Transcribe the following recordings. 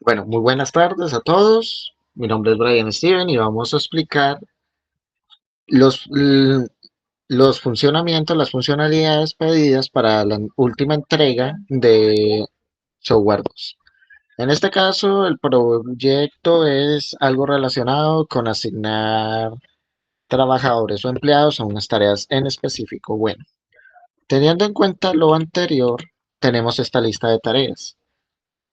Bueno, muy buenas tardes a todos. Mi nombre es Brian Steven y vamos a explicar los, l- los funcionamientos, las funcionalidades pedidas para la última entrega de Software 2. En este caso, el proyecto es algo relacionado con asignar trabajadores o empleados a unas tareas en específico. Bueno, teniendo en cuenta lo anterior, tenemos esta lista de tareas.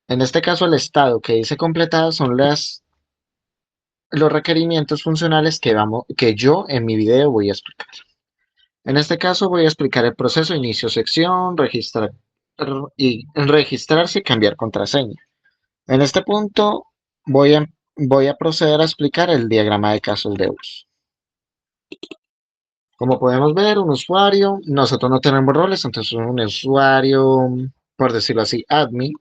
En este caso, el estado que dice completadas son los requerimientos funcionales que yo en mi video voy a explicar. En este caso voy a explicar el proceso inicio sección, registrarse y cambiar contraseña. En este punto voy a proceder a explicar el diagrama de casos de uso. Como podemos ver, un usuario, nosotros no tenemos roles, entonces un usuario, por decirlo así, admin,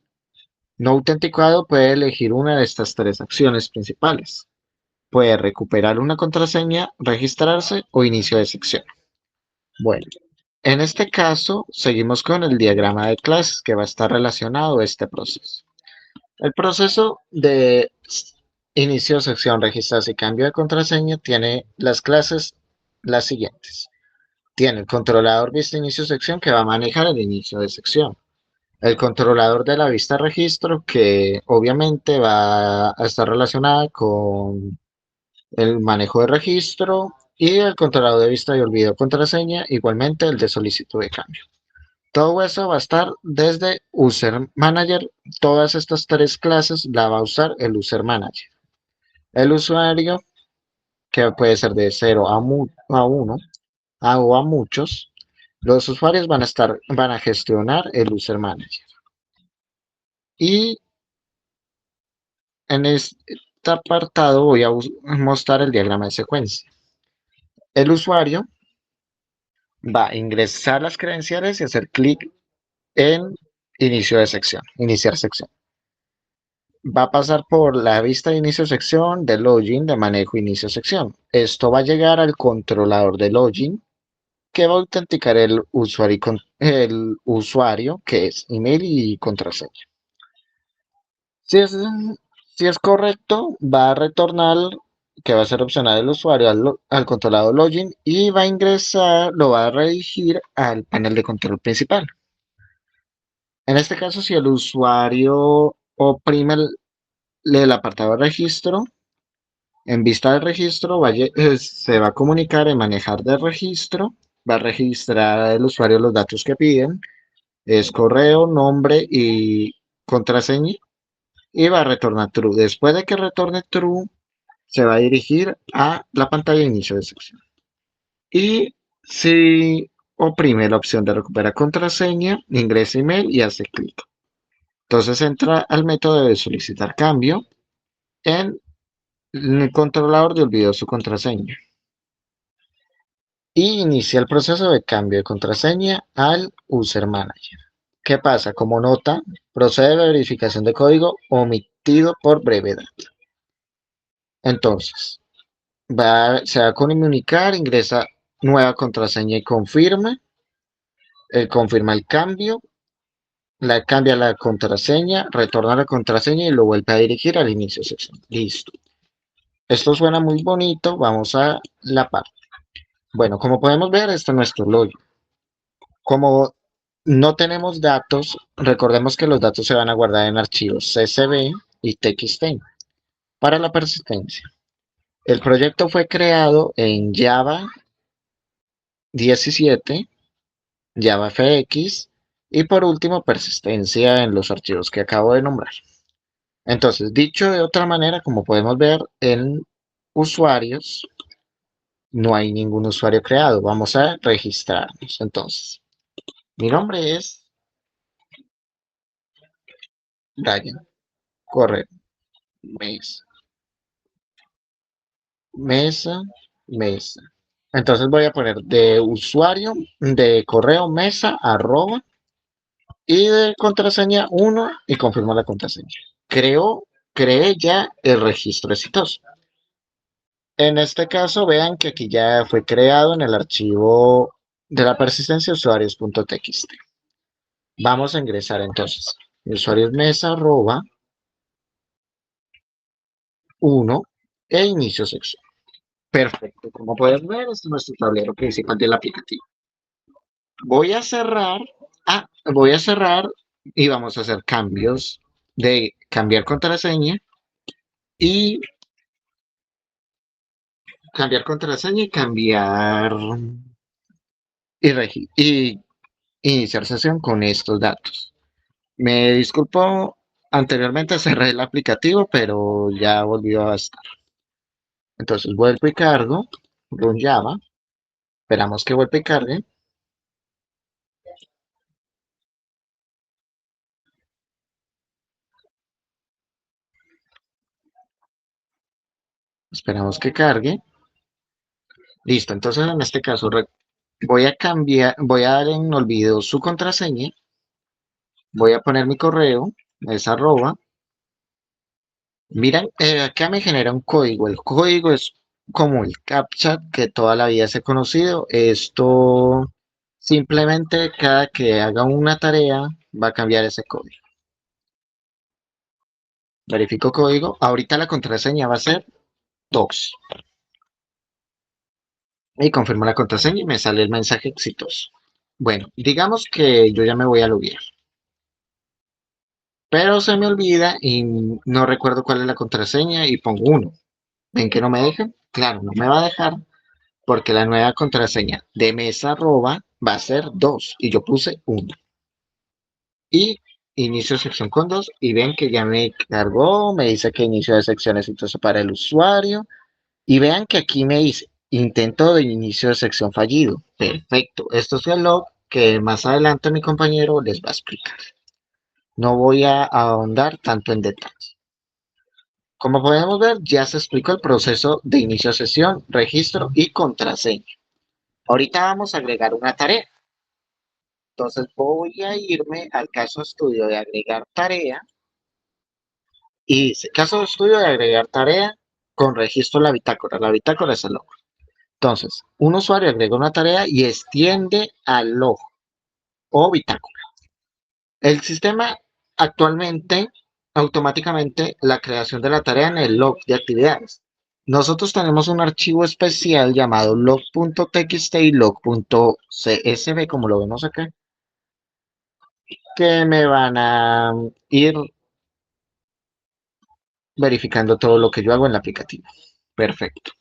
no autenticado puede elegir una de estas tres acciones principales. Puede recuperar una contraseña, registrarse o inicio de sección. Bueno, en este caso seguimos con el diagrama de clases que va a estar relacionado a este proceso. El proceso de inicio de sección, registrarse y cambio de contraseña tiene las clases las siguientes. Tiene el controlador vista inicio de sección que va a manejar el inicio de sección. El controlador de la vista registro que obviamente va a estar relacionada con el manejo de registro y el controlador de vista y olvido contraseña, igualmente el de solicitud de cambio. Todo eso va a estar desde User Manager. Todas estas tres clases la va a usar el User Manager. El usuario, que puede ser de 0 a 1 o a muchos, los usuarios van a gestionar el User Manager. Y en este apartado voy a mostrar el diagrama de secuencia. El usuario va a ingresar las credenciales y hacer clic en inicio de sección, iniciar sección. Va a pasar por la vista de inicio de sección, de login, de manejo inicio de sección. Esto va a llegar al controlador de login que va a autenticar el usuario que es email y contraseña. Si es, si es correcto, va a retornar que va a ser opcional el usuario al controlador login y va a ingresar, lo va a redirigir al panel de control principal. En este caso, si el usuario oprime el apartado de registro, en vista del registro se va a comunicar en manejar de registro, va a registrar el usuario los datos que piden, es correo, nombre y contraseña, y va a retornar true. Después de que retorne true, se va a dirigir a la pantalla de inicio de sección. Y si oprime la opción de recuperar contraseña, ingresa email y hace clic. Entonces entra al método de solicitar cambio en el controlador de olvido su contraseña y inicia el proceso de cambio de contraseña al User Manager. ¿Qué pasa? Como nota, procede de verificación de código omitido por brevedad. Entonces, se va a comunicar, ingresa nueva contraseña y confirma el cambio, cambia la contraseña, retorna la contraseña y lo vuelve a dirigir al inicio de sección. Listo. Esto suena muy bonito. Vamos a la parte. Bueno, como podemos ver, este es nuestro login. Como no tenemos datos, recordemos que los datos se van a guardar en archivos CSV y TXT para la persistencia. El proyecto fue creado en Java 17, Java FX y por último persistencia en los archivos que acabo de nombrar. Entonces, dicho de otra manera, como podemos ver en usuarios, no hay ningún usuario creado. Vamos a registrarnos. Entonces, mi nombre es Brian. Correo. Mesa. Mesa. Mesa. Entonces voy a poner de usuario, de correo mesa, arroba, y de contraseña 1 y confirmo la contraseña. Creé ya el registro exitoso. En este caso, vean que aquí ya fue creado en el archivo de la persistencia usuarios.txt. Vamos a ingresar entonces. Mi usuario es mesa, arroba, 1 e inicio sección. Perfecto, como pueden ver, este es nuestro tablero principal del aplicativo. Voy a cerrar, voy a cerrar y vamos a hacer cambios de cambiar contraseña y cambiar contraseña y cambiar y iniciar sesión con estos datos. Me disculpo, anteriormente cerré el aplicativo, pero ya volvió a estar. Entonces vuelvo y cargo, run Java, esperamos que vuelva y cargue, esperamos que cargue. Listo, entonces en este caso voy a cambiar, voy a dar en olvido su contraseña, voy a poner mi correo, es arroba. Miren, acá me genera un código. El código es como el CAPTCHA que toda la vida se ha conocido. Esto simplemente cada que haga una tarea va a cambiar ese código. Verifico código. Ahorita la contraseña va a ser 2. Y confirmo la contraseña y me sale el mensaje exitoso. Bueno, digamos que yo ya me voy a loguear. Pero se me olvida y no recuerdo cuál es la contraseña y pongo 1. ¿Ven que no me deja? Claro, no me va a dejar porque la nueva contraseña de mesa arroba va a ser 2 y yo puse 1. Y inicio sección con 2 y ven que ya me cargó, me dice que inicio de sección es exitoso para el usuario y vean que aquí me dice intento de inicio de sección fallido. Perfecto, esto es el log que más adelante mi compañero les va a explicar. No voy a ahondar tanto en detalles. Como podemos ver, ya se explicó el proceso de inicio de sesión, registro y contraseña. Ahorita vamos a agregar una tarea. Entonces voy a irme al caso estudio de agregar tarea y dice caso estudio de agregar tarea con registro a la bitácora. La bitácora es el log. Entonces, un usuario agrega una tarea y extiende al log o bitácora. El sistema actualmente automáticamente la creación de la tarea en el log de actividades. Nosotros tenemos un archivo especial llamado log.txt y log.csv, como lo vemos acá, que me van a ir verificando todo lo que yo hago en el aplicativo. Perfecto.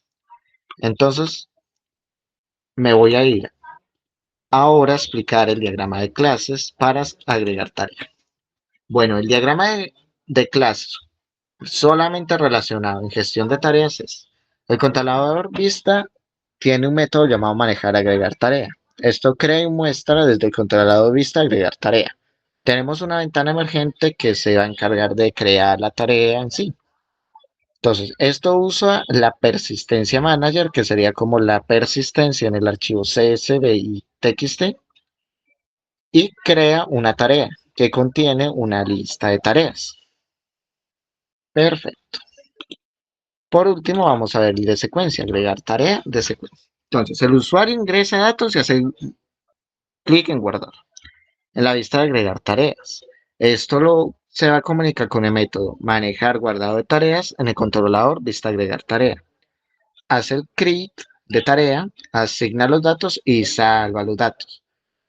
Entonces, me voy a ir ahora a explicar el diagrama de clases para agregar tarea. Bueno, el diagrama de clases solamente relacionado en gestión de tareas es el controlador vista tiene un método llamado manejar agregar tarea. Esto crea y muestra desde el controlador vista agregar tarea. Tenemos una ventana emergente que se va a encargar de crear la tarea en sí. Entonces, esto usa la persistencia manager, que sería como la persistencia en el archivo CSV y TXT, y crea una tarea que contiene una lista de tareas. Perfecto. Por último, vamos a ver el de secuencia, agregar tarea de secuencia. Entonces, el usuario ingresa datos y hace clic en guardar. En la vista de agregar tareas. Se va a comunicar con el método manejar guardado de tareas en el controlador vista agregar tarea. Hace el create de tarea, asigna los datos y salva los datos.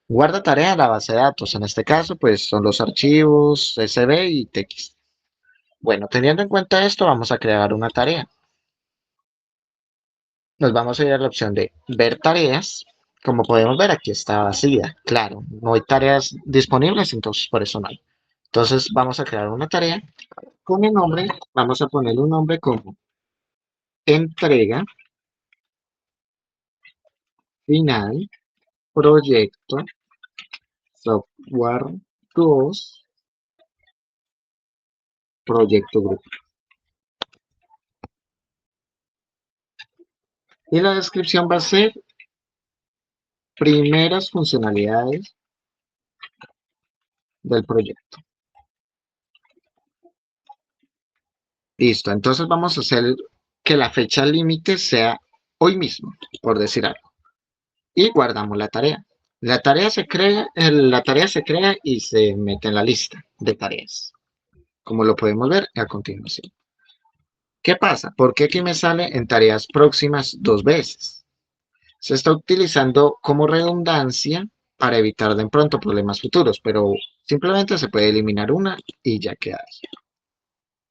Guarda tarea en la base de datos. En este caso, pues son los archivos CSV y TXT. Bueno, teniendo en cuenta esto, vamos a crear una tarea. Nos vamos a ir a la opción de ver tareas. Como podemos ver, aquí está vacía. Claro, no hay tareas disponibles, entonces por eso no hay. Entonces vamos a crear una tarea con el nombre. Vamos a ponerle un nombre como entrega final proyecto software 2 proyecto grupo. Y la descripción va a ser primeras funcionalidades del proyecto. Listo, entonces vamos a hacer que la fecha límite sea hoy mismo, por decir algo. Y guardamos la tarea. La tarea se crea y se mete en la lista de tareas, como lo podemos ver a continuación. Ok, ¿Qué pasa? ¿Por qué aquí me sale en tareas próximas 2 veces? Se está utilizando como redundancia para evitar de pronto problemas futuros, pero simplemente se puede eliminar una y ya queda ahí,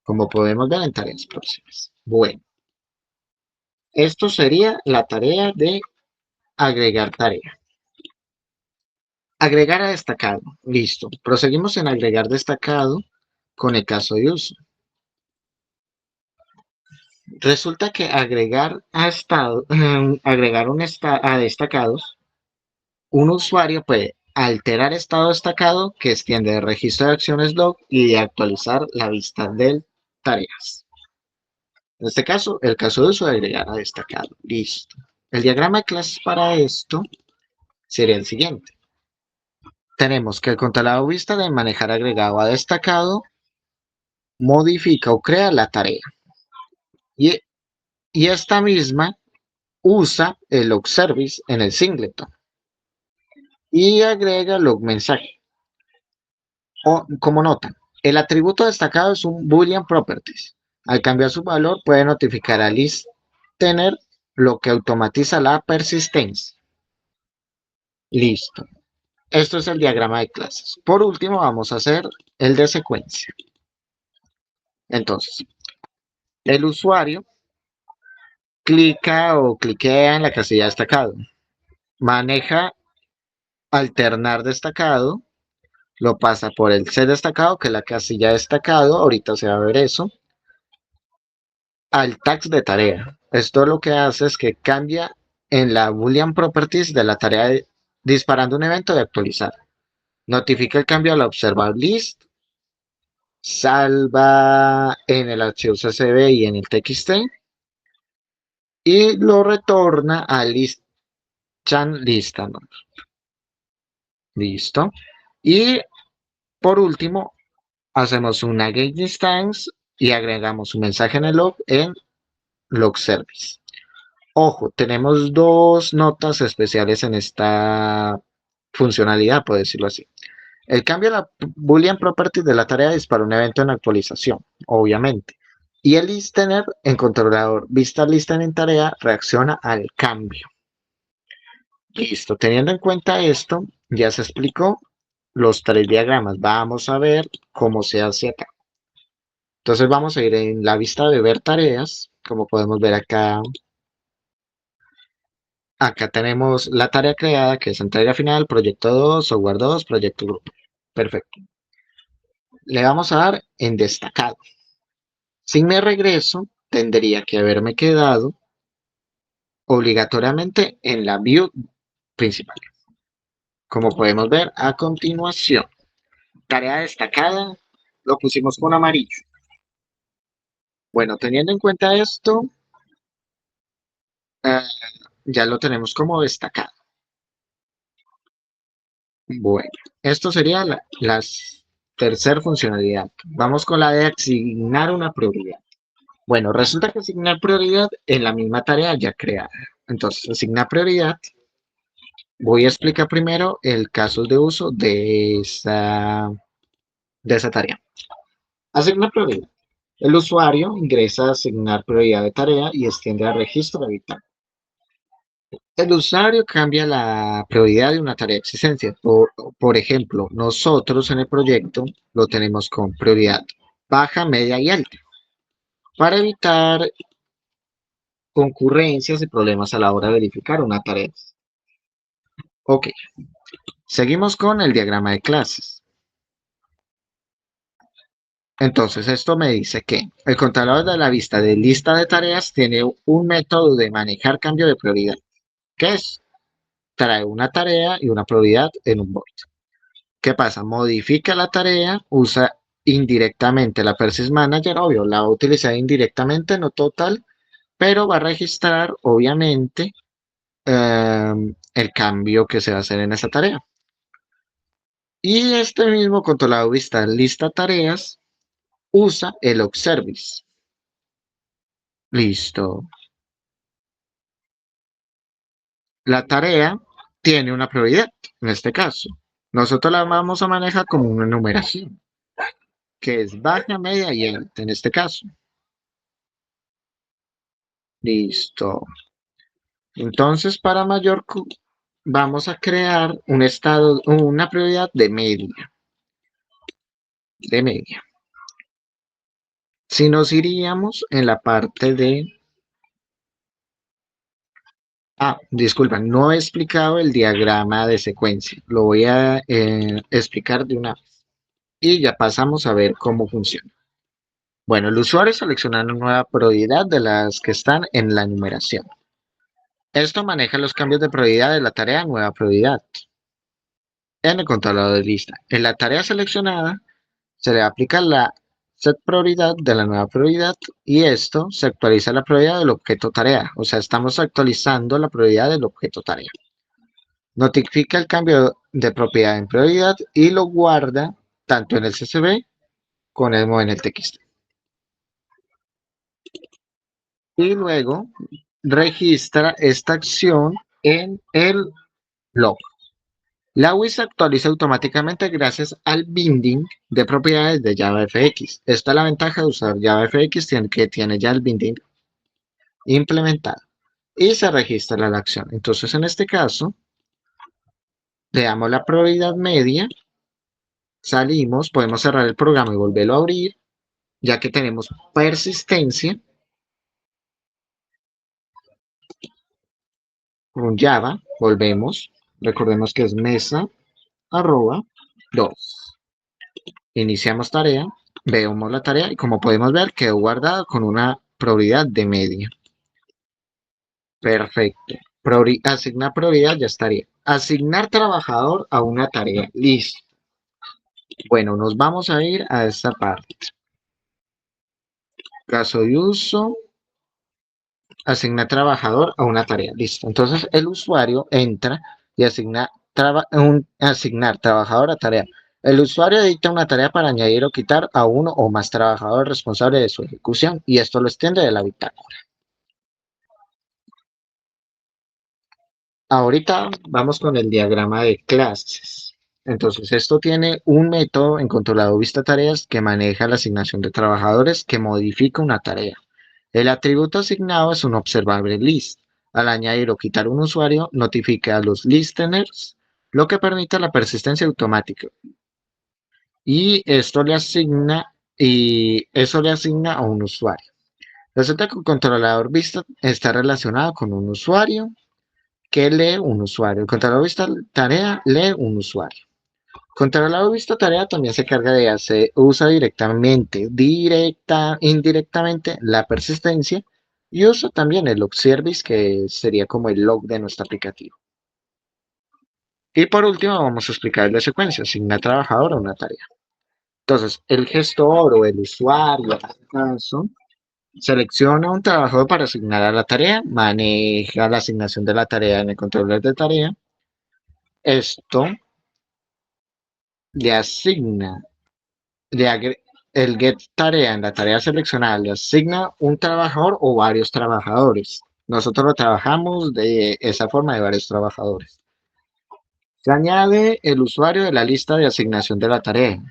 como podemos ver en tareas próximas. Bueno, esto sería la tarea de agregar tarea. Agregar a destacado. Listo. Proseguimos en agregar destacado con el caso de uso. Resulta que agregar a destacados, un usuario puede alterar estado destacado que extiende el registro de acciones log y de actualizar la vista de tareas. En este caso, el caso de uso de agregar a destacado. Listo. El diagrama de clases para esto sería el siguiente. Tenemos que el controlador vista de manejar agregado a destacado modifica o crea la tarea. Y, y esta misma usa el log service en el singleton y agrega log mensaje. Como nota, el atributo destacado es un boolean properties. Al cambiar su valor puede notificar a listener, lo que automatiza la persistencia. Listo. Esto es el diagrama de clases. Por último, vamos a hacer el de secuencia. Entonces, el usuario cliquea en la casilla destacado. Maneja alternar destacado, lo pasa por el C destacado, que es la casilla destacado, ahorita se va a ver eso, al tags de tarea. Esto lo que hace es que cambia en la boolean properties de la tarea disparando un evento de actualizar. Notifica el cambio a la observable list, salva en el archivo CSV y en el TXT y lo retorna a list-chan lista, ¿no? Listo. Y por último, hacemos una get instance y agregamos un mensaje en el log en log service. Ojo, tenemos dos notas especiales en esta funcionalidad, por decirlo así. El cambio de la boolean property de la tarea dispara un evento en actualización, obviamente. Y el listener en controlador vista listener en tarea reacciona al cambio. Listo, teniendo en cuenta esto, ya se explicó los 3 diagramas. Vamos a ver cómo se hace acá. Entonces vamos a ir en la vista de ver tareas, como podemos ver acá. Acá tenemos la tarea creada, que es entrega final, proyecto 2, software 2, proyecto grupo. Perfecto. Le vamos a dar en destacado. Si me regreso, tendría que haberme quedado obligatoriamente en la view principal. Como podemos ver a continuación, tarea destacada, lo pusimos con amarillo. Bueno, teniendo en cuenta esto, eh, ya lo tenemos como destacado. Bueno, esto sería la tercera funcionalidad. Vamos con la de asignar una prioridad. Bueno, resulta que asignar prioridad en la misma tarea ya creada. Entonces, asignar prioridad. Voy a explicar primero el caso de uso de esa tarea. Asignar prioridad. El usuario ingresa a asignar prioridad de tarea y extiende al registro de vital. El usuario cambia la prioridad de una tarea existencia. Por ejemplo, nosotros en el proyecto lo tenemos con prioridad baja, media y alta para evitar concurrencias y problemas a la hora de verificar una tarea. Ok, seguimos con el diagrama de clases. Entonces, esto me dice que el controlador de la vista de lista de tareas tiene un método de manejar cambio de prioridad, que es trae una tarea y una prioridad en un void. ¿Qué pasa? Modifica la tarea, usa indirectamente la Persist Manager, obvio, la va a utilizar indirectamente, no total, pero va a registrar, obviamente, el cambio que se va a hacer en esa tarea. Y este mismo controlador vista lista tareas usa el log service. Listo. La tarea tiene una prioridad, en este caso. Nosotros la vamos a manejar como una numeración, que es baja, media y alta, en este caso. Listo. Entonces, para mayor vamos a crear un estado, una prioridad de media, de media. Si nos iríamos en la parte de... Ah, disculpa, no he explicado el diagrama de secuencia. Lo voy a explicar de una vez. Y ya pasamos a ver cómo funciona. Bueno, el usuario selecciona una nueva prioridad de las que están en la numeración. Esto maneja los cambios de prioridad de la tarea nueva prioridad en el controlador de lista. En la tarea seleccionada se le aplica la set prioridad de la nueva prioridad y esto se actualiza la prioridad del objeto tarea. O sea, estamos actualizando la prioridad del objeto tarea. Notifica el cambio de propiedad en prioridad y lo guarda tanto en el CSV como en el TXT. Y luego registra esta acción en el log. La UI se actualiza automáticamente gracias al binding de propiedades de JavaFX. Esta es la ventaja de usar JavaFX, que tiene ya el binding implementado. Y se registra la acción. Entonces, en este caso, le damos la prioridad media, salimos, podemos cerrar el programa y volverlo a abrir, ya que tenemos persistencia con Java. Volvemos, recordemos que es mesa arroba 2. Iniciamos tarea, vemos la tarea y como podemos ver quedó guardada con una prioridad de media. Perfecto. Asignar prioridad ya estaría. Asignar trabajador a una tarea. Listo. Bueno, nos vamos a ir a esta parte. Caso de uso. Asignar trabajador a una tarea. Listo. Entonces el usuario entra y asignar trabajador a tarea. El usuario edita una tarea para añadir o quitar a uno o más trabajadores responsables de su ejecución y esto lo extiende de la bitácora. Ahorita vamos con el diagrama de clases. Entonces, esto tiene un método en controlador vista tareas que maneja la asignación de trabajadores que modifica una tarea. El atributo asignado es un observable list. Al añadir o quitar un usuario, notifica a los listeners, lo que permite la persistencia automática. Y esto le asigna y eso le asigna a un usuario. Resulta que un controlador vista está relacionado con un usuario que lee un usuario. El controlador vista tarea lee un usuario. El controlador vista tarea también se carga de usa indirectamente la persistencia y usa también el log service que sería como el log de nuestro aplicativo. Y por último vamos a explicar la secuencia, asigna trabajador a una tarea. Entonces, el gestor o el usuario, en este caso, selecciona un trabajador para asignar a la tarea, maneja la asignación de la tarea en el controlador de tarea. Esto le asigna, el get tarea en la tarea seleccionada le asigna un trabajador o varios trabajadores. Nosotros lo trabajamos de esa forma de varios trabajadores. Se añade el usuario de la lista de asignación de la tarea.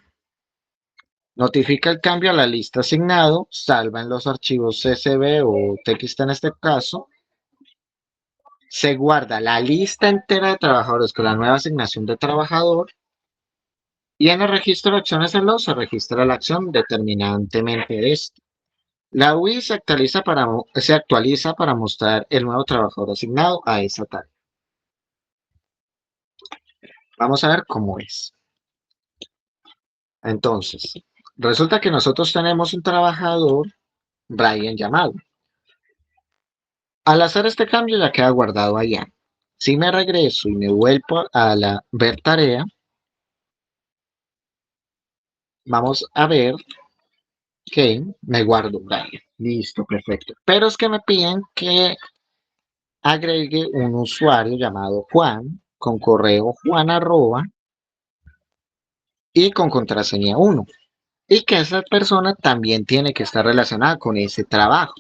Notifica el cambio a la lista asignado, salva en los archivos CSV o TXT en este caso. Se guarda la lista entera de trabajadores con la nueva asignación de trabajador. Y en el registro de acciones en log se registra la acción determinantemente de esto. La UI se actualiza para mostrar el nuevo trabajador asignado a esa tarea. Vamos a ver cómo es. Entonces, resulta que nosotros tenemos un trabajador, Brian llamado. Al hacer este cambio ya queda guardado allá. Si me regreso y me vuelvo a la ver tarea, vamos a ver que me guardo Brian. Listo, perfecto. Pero es que me piden que agregue un usuario llamado Juan con correo juan arroba y con contraseña 1 y que esa persona también tiene que estar relacionada con ese trabajo.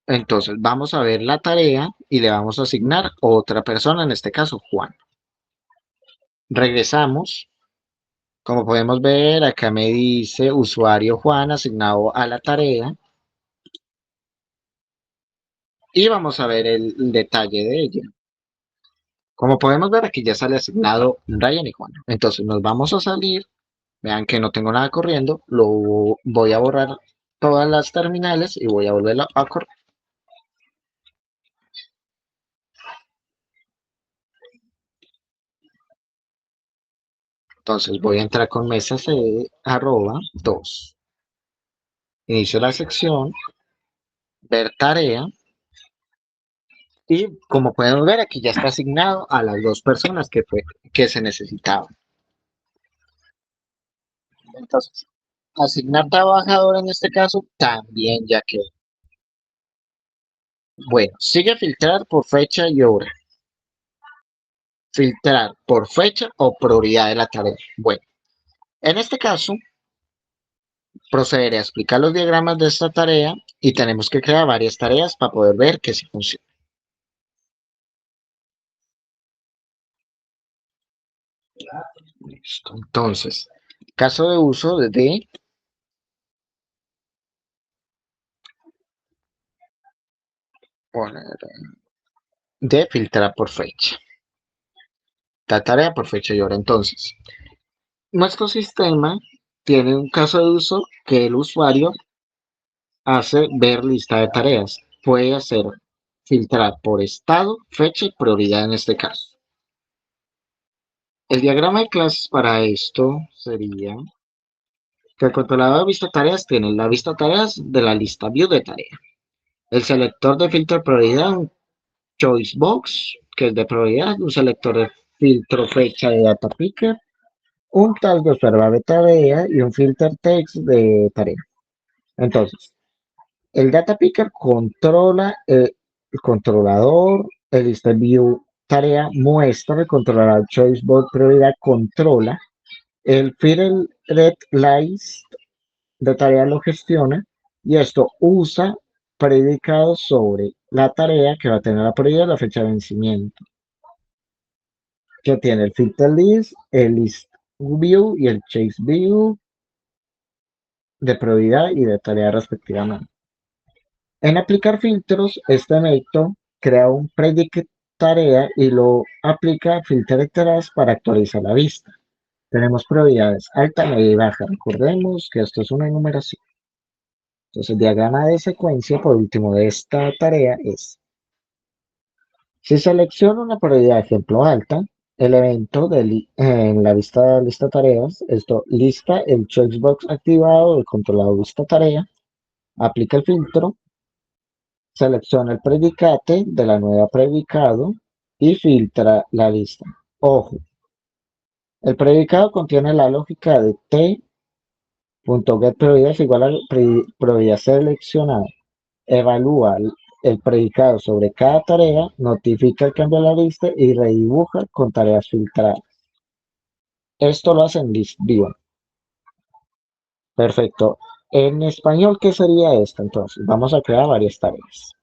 Entonces vamos a ver la tarea y le vamos a asignar otra persona, en este caso Juan. Regresamos. Como podemos ver, acá me dice usuario Juan asignado a la tarea. y vamos a ver el detalle de ella. Como podemos ver, aquí ya sale asignado Ryan y Juan. Entonces nos vamos a salir. Vean que no tengo nada corriendo. Lo voy a borrar todas las terminales y voy a volver a correr. Entonces voy a entrar con mesa c arroba 2. Inicio la sección, ver tarea. Y como podemos ver, aquí ya está asignado a las dos personas que se necesitaban. Entonces, asignar trabajador en este caso también ya que, bueno, sigue filtrar por fecha y hora. Filtrar por fecha o prioridad de la tarea. Bueno, en este caso, procederé a explicar los diagramas de esta tarea y tenemos que crear varias tareas para poder ver que sí funciona. Listo. Entonces, caso de uso poner de filtrar por fecha. La tarea por fecha y hora. Entonces, nuestro sistema tiene un caso de uso que el usuario hace ver lista de tareas. Puede hacer filtrar por estado, fecha y prioridad en este caso. El diagrama de clases para esto sería que el controlador de vista tareas tiene la vista tareas de la lista view de tarea. El selector de filtro de prioridad, un choice box, que es de prioridad, un selector de filtro fecha de data picker, un tag de observar de tarea y un filter text de tarea. Entonces, el data picker controla el controlador, el list view tarea muestra, el controlador choice box prioridad controla, el filter red list de tarea lo gestiona y esto usa predicados sobre la tarea que va a tener la prioridad y la fecha de vencimiento, que tiene el filter list, el list view y el chase view de prioridad y de tarea respectivamente. En aplicar filtros, este método crea un predicate tarea y lo aplica a filter de tareas para actualizar la vista. Tenemos prioridades alta, media y baja. Recordemos que esto es una enumeración. Entonces, el diagrama de secuencia, por último, de esta tarea es, si selecciono una prioridad ejemplo alta, el evento en la vista de lista tareas, esto lista el checkbox activado del controlador vista tarea, aplica el filtro, selecciona el predicate de la nueva predicado y filtra la lista. Ojo, el predicado contiene la lógica de t.getPrioridad es igual a prioridad seleccionada. Evalúa el predicado sobre cada tarea, notifica el cambio a la lista y redibuja con tareas filtradas. Esto lo hace en list view. Perfecto. En español, ¿qué sería esto? Entonces, vamos a crear varias tareas.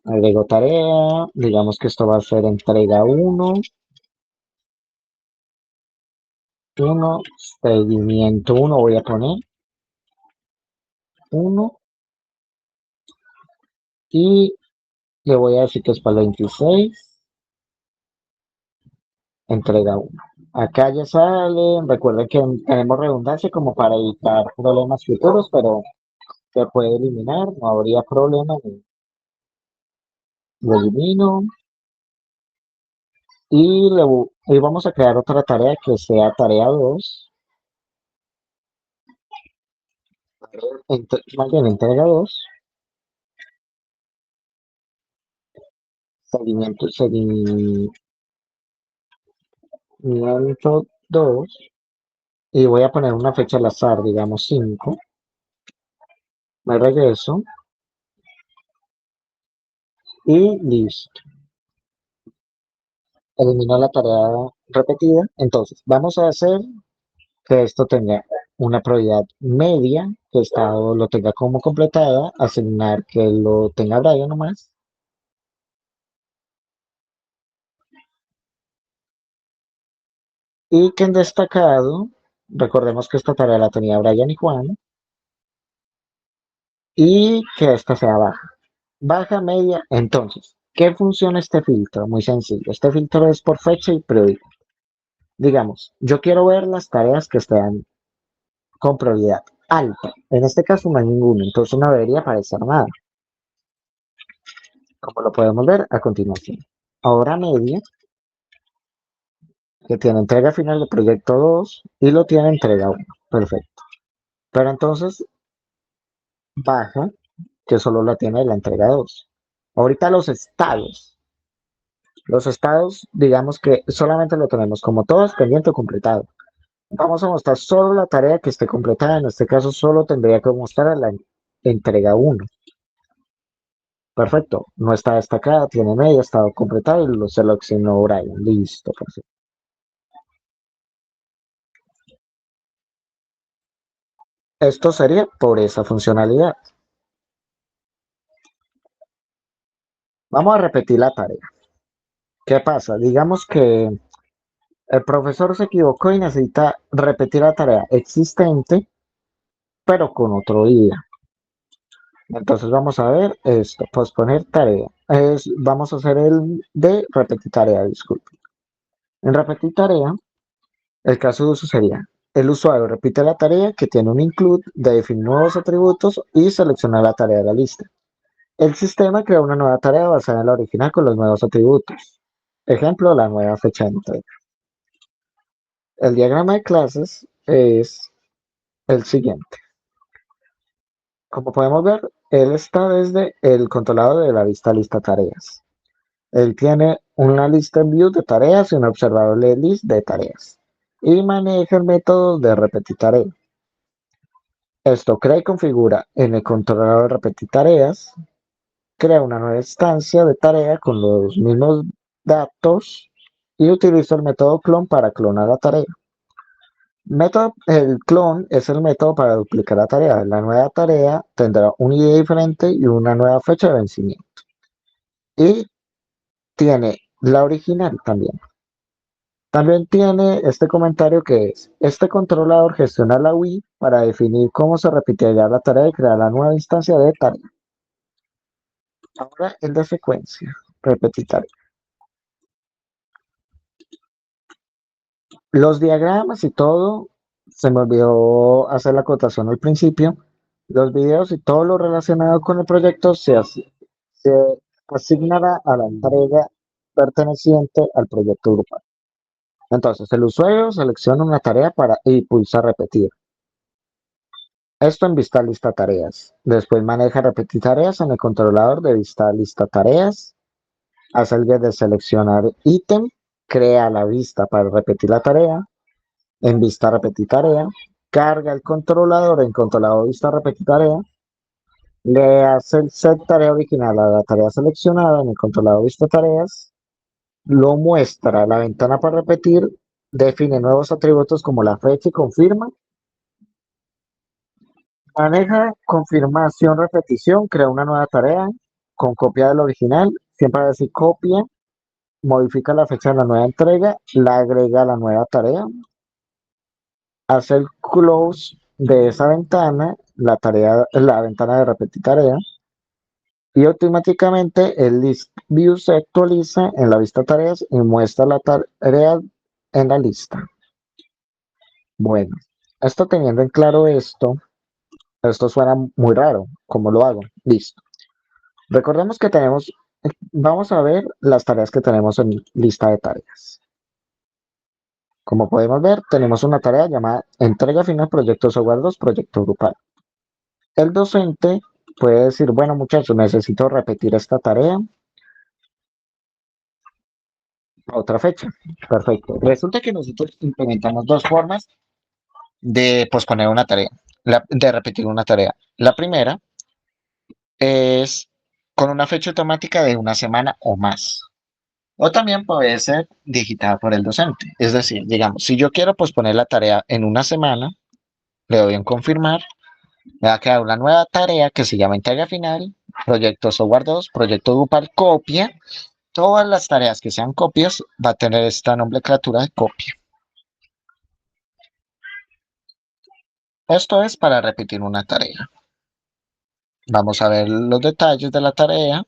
Agrego tarea, digamos que esto va a ser entrega 1, seguimiento 1, voy a poner 1 y le voy a decir que es para el 26, entrega 1. Acá ya sale, recuerden que tenemos redundancia como para evitar problemas futuros, pero se puede eliminar, no habría problema. Lo elimino y vamos a crear otra tarea que sea tarea 2, más bien entrega 2, seguimiento 2, y voy a poner una fecha al azar, digamos 5, me regreso y listo. Elimino la tarea repetida. Entonces, vamos a hacer que esto tenga una prioridad media, que estado lo tenga como completada, asignar que lo tenga Brian nomás. Y que en destacado, recordemos que esta tarea la tenía Brian y Juan, y que esta sea baja. baja, media. Entonces, ¿qué funciona este filtro? Muy sencillo. Este filtro es por fecha y prioridad. Digamos, yo quiero ver las tareas que estén con prioridad alta. En este caso no hay ninguno, entonces no debería aparecer nada, como lo podemos ver a continuación. Ahora media, que tiene entrega final de proyecto 2 y lo tiene entrega 1. Perfecto. Pero entonces baja, que solo la tiene la entrega 2. Ahorita los estados, digamos que solamente lo tenemos como todos pendiente o completado. Vamos a mostrar solo la tarea que esté completada. En este caso solo tendría que mostrar la entrega 1. Perfecto. No está destacada, tiene media, estado completado y lo seleccionó Brian. Listo, perfecto. Esto sería por esa funcionalidad. Vamos a repetir la tarea. ¿Qué pasa? Digamos que el profesor se equivocó y necesita repetir la tarea existente, pero con otro día. Entonces vamos a ver esto, posponer tarea. Vamos a hacer el de repetir tarea, disculpe. En repetir tarea, el caso de uso sería, el usuario repite la tarea que tiene un include de definir nuevos atributos y seleccionar la tarea de la lista. El sistema crea una nueva tarea basada en la original con los nuevos atributos. Ejemplo, la nueva fecha de entrega. El diagrama de clases es el siguiente. Como podemos ver, él está desde el controlador de la vista lista tareas. Él tiene una lista en view de tareas y un observable list de tareas. Y maneja el método de repetir tarea. Esto crea y configura en el controlador de repetir tareas. Crea una nueva instancia de tarea con los mismos datos y utiliza el método clone para clonar la tarea. El clon es el método para duplicar la tarea. La nueva tarea tendrá un ID diferente y una nueva fecha de vencimiento. Y tiene la original también. También tiene este comentario que es, este controlador gestiona la UI para definir cómo se repetirá la tarea y crear la nueva instancia de tarea. Ahora el de secuencia, repetir tarea. Los diagramas y todo, se me olvidó hacer la acotación al principio. Los videos y todo lo relacionado con el proyecto se asignará a la entrega perteneciente al proyecto grupal. Entonces, el usuario selecciona una tarea y pulsa repetir. Esto en vista lista tareas. Después maneja repetir tareas en el controlador de vista lista tareas. Hace el de seleccionar ítem. Crea la vista para repetir la tarea. En vista repetir tarea. Carga el controlador en controlador vista repetir tarea. Le hace el set tarea original a la tarea seleccionada en el controlador vista tareas. Lo muestra la ventana para repetir. Define nuevos atributos como la fecha y confirma. Maneja confirmación, repetición, crea una nueva tarea con copia del original, siempre va a decir copia, modifica la fecha de la nueva entrega, la agrega a la nueva tarea, hace el close de esa ventana, la ventana de repetir tarea, y automáticamente el list view se actualiza en la vista tareas y muestra la tarea en la lista. Bueno, esto teniendo en claro esto suena muy raro. ¿Cómo lo hago? Listo. Recordemos que vamos a ver las tareas que tenemos en lista de tareas. Como podemos ver, tenemos una tarea llamada entrega final proyecto software 2, proyecto grupal. El docente puede decir, bueno muchachos, necesito repetir esta tarea a otra fecha. Perfecto. Resulta que nosotros implementamos dos formas de posponer una tarea, de repetir una tarea. La primera es con una fecha automática de una semana o más. O también puede ser digitada por el docente. Es decir, digamos, si yo quiero posponer la tarea en una semana, le doy en confirmar, me va a quedar una nueva tarea que se llama entrega final, proyecto software 2, proyecto grupal, copia. Todas las tareas que sean copias va a tener esta nomenclatura de copia. Esto es para repetir una tarea. Vamos a ver los detalles de la tarea.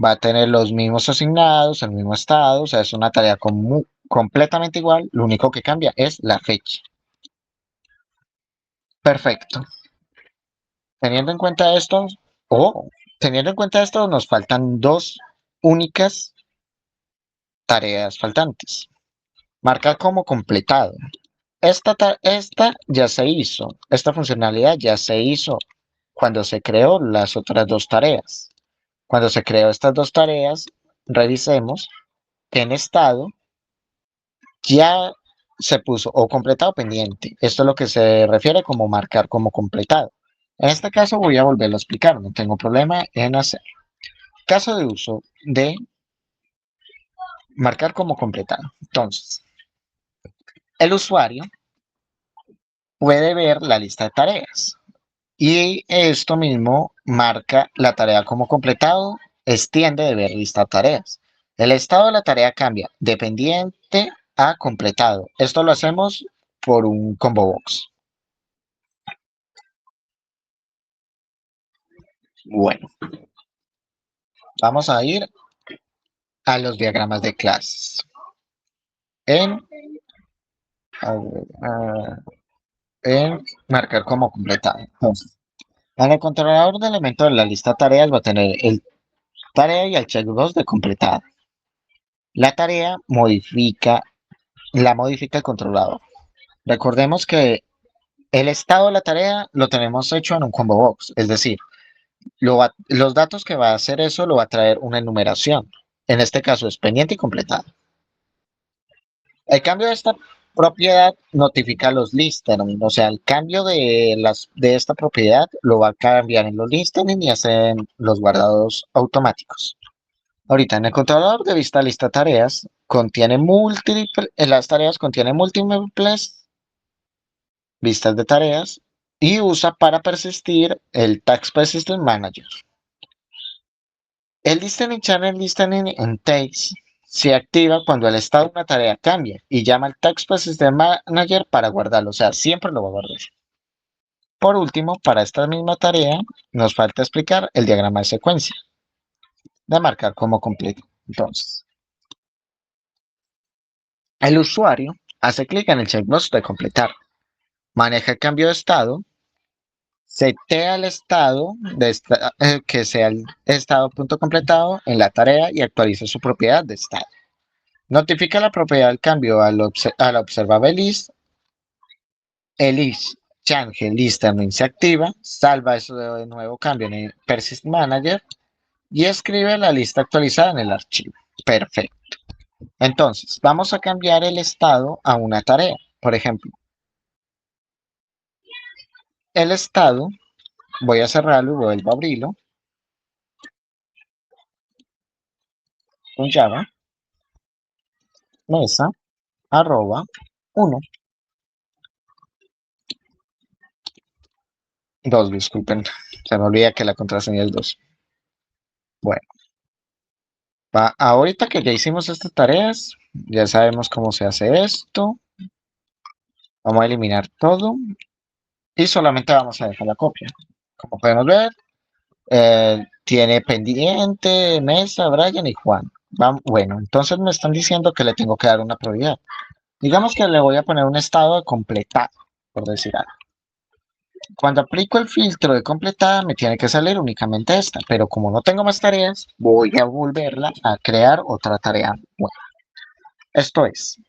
Va a tener los mismos asignados, el mismo estado, o sea, es una tarea completamente igual, lo único que cambia es la fecha. Perfecto. Teniendo en cuenta esto, teniendo en cuenta esto, nos faltan dos únicas tareas faltantes. Marcar como completado. Esta ya se hizo, esta funcionalidad ya se hizo cuando se creó las otras dos tareas. Cuando se creó estas dos tareas, revisemos que en estado ya se puso o completado o pendiente. Esto es lo que se refiere como marcar como completado. En este caso voy a volverlo a explicar, no tengo problema en hacer. Caso de uso de marcar como completado. Entonces, el usuario puede ver la lista de tareas y esto mismo marca la tarea como completado, extiende de ver lista de tareas. El estado de la tarea cambia de pendiente a completado. Esto lo hacemos por un combo box. Bueno, vamos a ir a los diagramas de clases. En, en marcar como completado. Entonces, en el controlador de elementos de la lista tareas va a tener el tarea y el checkbox de completada. La tarea la modifica el controlador. Recordemos que el estado de la tarea lo tenemos hecho en un combo box, es decir, los datos que va a hacer eso lo va a traer una enumeración. En este caso es pendiente y completada. El cambio de esta propiedad notifica los listening, o sea, el cambio de esta propiedad lo va a cambiar en los listening y hacen los guardados automáticos. Ahorita en el controlador de vista lista tareas contiene las tareas contienen múltiples vistas de tareas y usa para persistir el Task Persistent Manager. El listening channel listening en takes se activa cuando el estado de una tarea cambia y llama al Task Persistent Manager para guardarlo, o sea, siempre lo va a guardar. Por último, para esta misma tarea, nos falta explicar el diagrama de secuencia de marcar como completo. Entonces, el usuario hace clic en el checkbox de completar, maneja el cambio de estado, setea el estado que sea el estado punto completado en la tarea y actualiza su propiedad de estado. Notifica la propiedad del cambio a la observable list. El is change list también se activa. Salva eso de nuevo cambio en el Persist Manager y escribe la lista actualizada en el archivo. Perfecto. Entonces, vamos a cambiar el estado a una tarea. Por ejemplo, el estado, voy a cerrarlo y vuelvo a abrirlo con Java, mesa, arroba, 1, 2, disculpen. Se me olvida que la contraseña es 2. Bueno, ahorita que ya hicimos estas tareas, ya sabemos cómo se hace esto. Vamos a eliminar todo y solamente vamos a dejar la copia. Como podemos ver, tiene pendiente, Mesa, Brian y Juan. Bueno, entonces me están diciendo que le tengo que dar una prioridad. Digamos que le voy a poner un estado de completado, por decir algo. Cuando aplico el filtro de completada me tiene que salir únicamente esta, pero como no tengo más tareas, voy a volverla a crear otra tarea. Bueno, esto es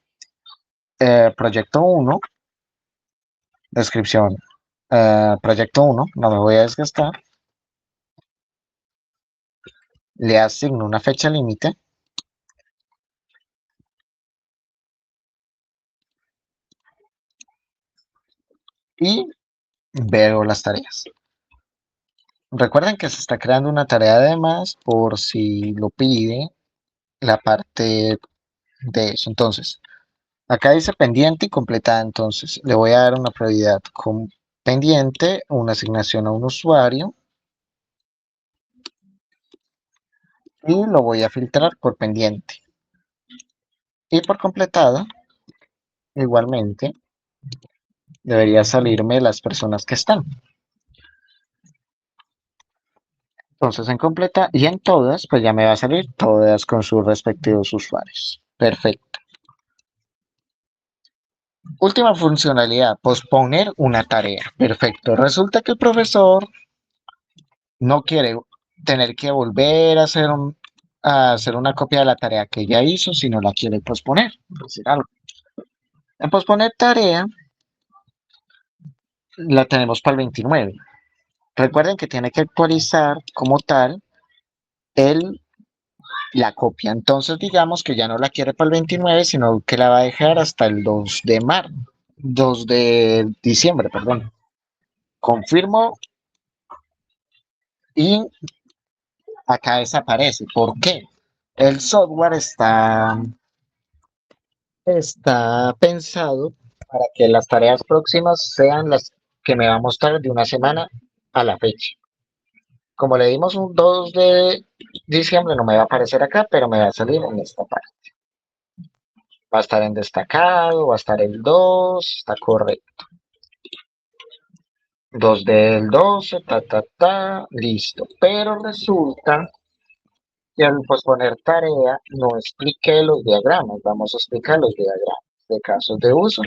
proyecto 1, descripción, proyecto 1, no me voy a desgastar, le asigno una fecha límite y veo las tareas. Recuerden que se está creando una tarea de más por si lo pide la parte de eso. Entonces, acá dice pendiente y completada. Entonces, le voy a dar una prioridad con pendiente, una asignación a un usuario y lo voy a filtrar por pendiente. Y por completada, igualmente, debería salirme las personas que están. Entonces en completa y en todas, pues ya me va a salir todas con sus respectivos usuarios. Perfecto. Última funcionalidad, posponer una tarea. Perfecto. Resulta que el profesor no quiere tener que volver a hacer una copia de la tarea que ya hizo, sino la quiere posponer. Por decir algo. En posponer tarea la tenemos para el 29. Recuerden que tiene que actualizar como tal el, la copia. Entonces digamos que ya no la quiere para el 29, sino que la va a dejar hasta el 2 de marzo, 2 de diciembre, perdón. Confirmo y acá desaparece. ¿Por qué? El software está pensado para que las tareas próximas sean las que me va a mostrar de una semana a la fecha. Como le dimos un 2 de diciembre, no me va a aparecer acá, pero me va a salir en esta parte. Va a estar en destacado, va a estar el 2, está correcto. 2 del 12, listo. Pero resulta que al posponer tarea no expliqué los diagramas. Vamos a explicar los diagramas de casos de uso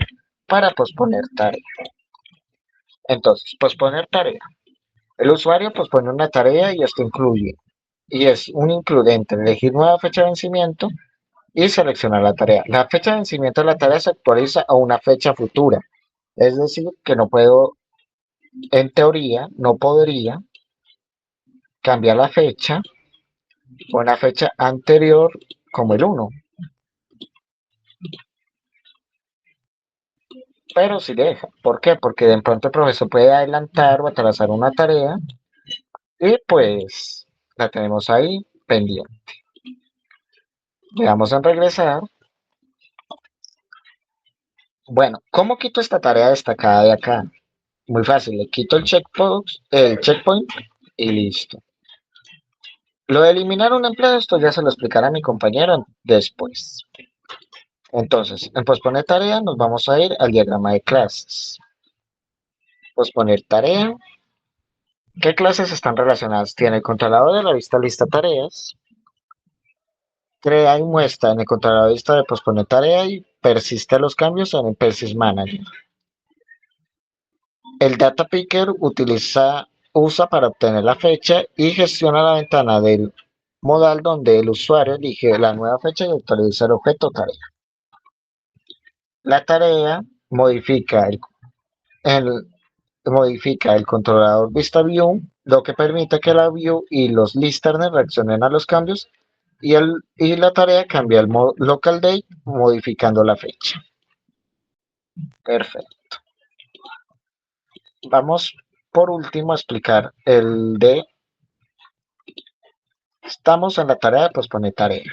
para posponer tarea. Entonces, posponer tarea. El usuario pospone una tarea y esto incluye, y es un includente, elegir nueva fecha de vencimiento y seleccionar la tarea. La fecha de vencimiento de la tarea se actualiza a una fecha futura. Es decir, que no puedo, en teoría, no podría cambiar la fecha o una fecha anterior como el 1, pero sí deja. ¿Por qué? Porque de pronto el profesor puede adelantar o atrasar una tarea y pues la tenemos ahí pendiente. Le damos en regresar. Bueno, ¿cómo quito esta tarea destacada de acá? Muy fácil, le quito el checkpoint y listo. Lo de eliminar un empleo, esto ya se lo explicará mi compañero después. Entonces, en posponer tarea nos vamos a ir al diagrama de clases. Posponer tarea. ¿Qué clases están relacionadas? Tiene el controlador de la vista lista tareas. Crea y muestra en el controlador de vista de posponer tarea y persiste los cambios en el Persist Manager. El Data Picker usa para obtener la fecha y gestiona la ventana del modal donde el usuario elige la nueva fecha y actualiza el objeto tarea. La tarea el, modifica el controlador VistaView, lo que permite que la view y los listeners reaccionen a los cambios y la tarea cambia el local date modificando la fecha. Perfecto. Vamos por último a explicar el de estamos en la tarea de posponer tarea.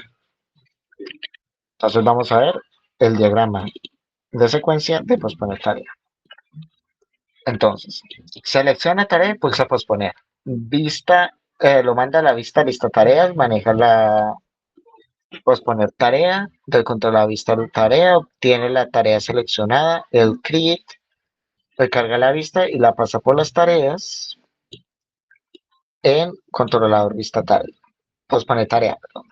Entonces vamos a ver el diagrama de secuencia de posponer tarea. Entonces, selecciona tarea y pulsa posponer. Lo manda a la vista lista tareas, maneja la posponer tarea, del control de la vista de tarea, obtiene la tarea seleccionada, el create, recarga la vista y la pasa por las tareas en controlador vista tarea. Posponer tarea, perdón.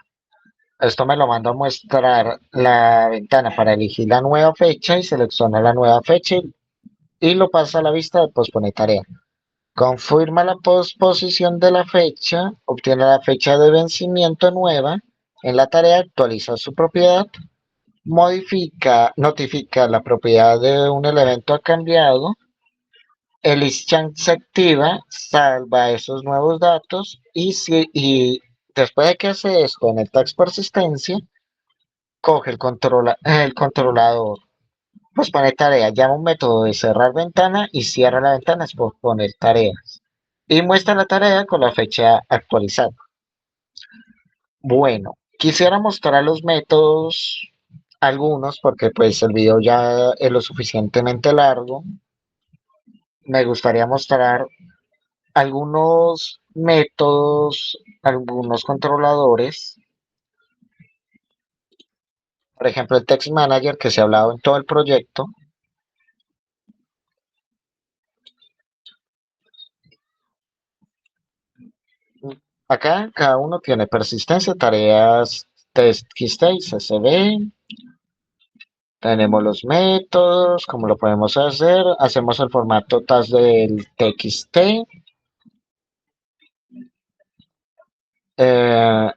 Esto me lo manda a mostrar la ventana para elegir la nueva fecha y selecciona la nueva fecha y lo pasa a la vista de posponer tarea. Confirma la posposición de la fecha, obtiene la fecha de vencimiento nueva en la tarea, actualiza su propiedad, notifica la propiedad de un elemento ha cambiado, el isChange se activa, salva esos nuevos datos y después de que hace esto en el tags persistencia, coge el controlador, pues pone tarea, llama un método de cerrar ventana y cierra la ventana por poner tareas. Y muestra la tarea con la fecha actualizada. Bueno, quisiera mostrar los métodos, algunos, porque pues el video ya es lo suficientemente largo. Me gustaría mostrar algunos métodos, algunos controladores. Por ejemplo, el Text Manager que se ha hablado en todo el proyecto. Acá cada uno tiene persistencia, tareas, txt y CSV. Tenemos los métodos, cómo lo podemos hacer. Hacemos el formato TAS del txt. eh,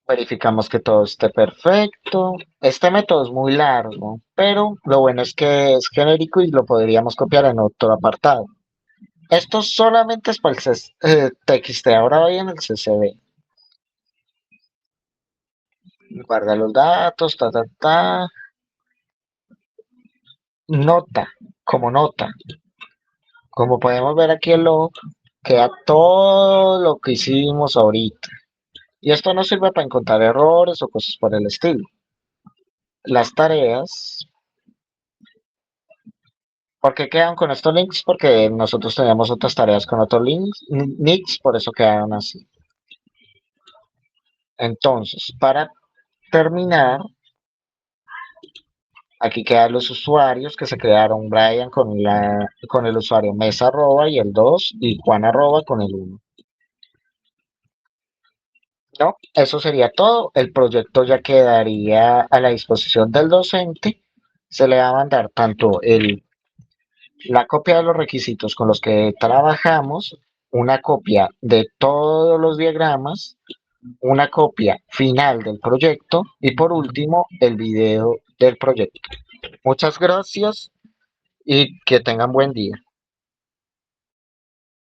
Verificamos que todo esté perfecto. Este método es muy largo, pero lo bueno es que es genérico y lo podríamos copiar en otro apartado. Esto solamente es para el TXT, ahora voy en el CSV. Guarda los datos, ta. Nota, como nota. Como podemos ver aquí el log, queda todo lo que hicimos ahorita. Y esto nos sirve para encontrar errores o cosas por el estilo. Las tareas. ¿Por qué quedan con estos links? Porque nosotros teníamos otras tareas con otros links, por eso quedaron así. Entonces, para terminar, aquí quedan los usuarios que se crearon, Brian con el usuario mesa arroba y el 2 y Juan arroba con el 1. No, eso sería todo. El proyecto ya quedaría a la disposición del docente. Se le va a mandar tanto la copia de los requisitos con los que trabajamos, una copia de todos los diagramas, una copia final del proyecto y por último el video del proyecto. Muchas gracias y que tengan buen día.